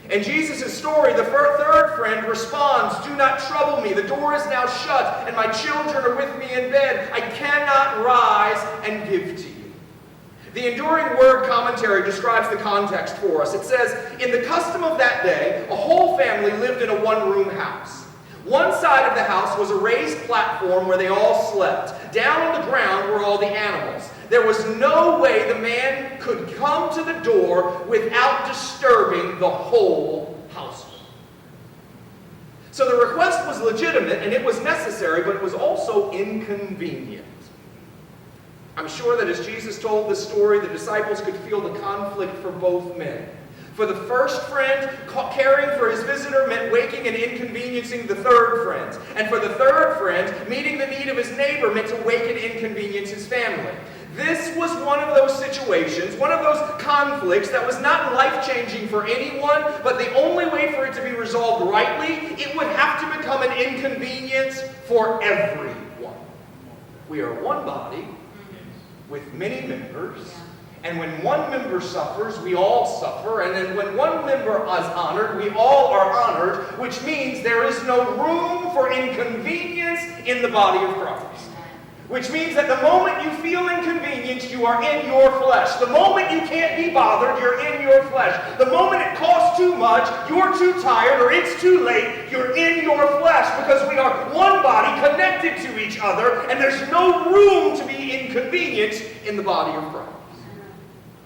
In Jesus' story, the third friend responds, "Do not trouble me. The door is now shut, and my children are with me in bed. I cannot rise and give to you." The Enduring Word commentary describes the context for us. It says, "In the custom of that day, a whole family lived in a one-room house. One side of the house was a raised platform where they all slept. Down on the ground were all the animals. There was no way the man could come to the door without disturbing the whole household." So the request was legitimate and it was necessary, but it was also inconvenient. I'm sure that as Jesus told this story, the disciples could feel the conflict for both men. For the first friend, caring for his visitor meant waking and inconveniencing the third friend. And for the third friend, meeting the need of his neighbor meant to wake and inconvenience his family. This was one of those situations, one of those conflicts that was not life-changing for anyone, but the only way for it to be resolved rightly, it would have to become an inconvenience for everyone. We are one body with many members, and when one member suffers, we all suffer, and then when one member is honored, we all are honored, which means there is no room for inconvenience in the body of Christ. Which means that the moment you feel inconvenienced, you are in your flesh. The moment you can't be bothered, you're in your flesh. The moment it costs too much, you're too tired, or it's too late, you're in your flesh, because we are one body connected to each other, and there's no room to be inconvenienced in the body of Christ.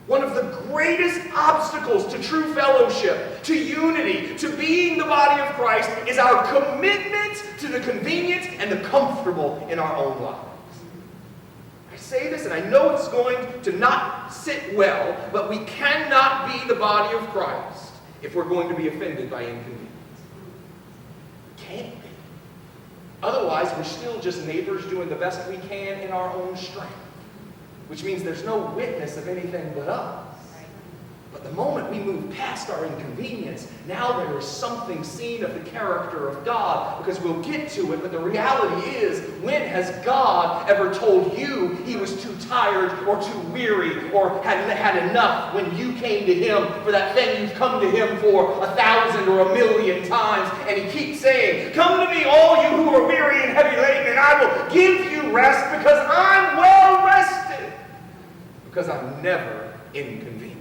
One of the greatest obstacles to true fellowship, to unity, to being the body of Christ is our commitment to the convenient and the comfortable in our own lives. I say this, and I know it's going to not sit well, but we cannot be the body of Christ if we're going to be offended by inconvenience. We can't be. Otherwise, we're still just neighbors doing the best we can in our own strength, which means there's no witness of anything but us. But the moment we move past our inconvenience, now there is something seen of the character of God, because we'll get to it, but the reality is, when has God ever told you he was too tired or too weary or had enough when you came to him for that thing you've come to him for 1,000 or 1,000,000 times? And he keeps saying, "Come to me, all you who are weary and heavy laden, and I will give you rest, because I'm well rested, because I'm never inconvenienced."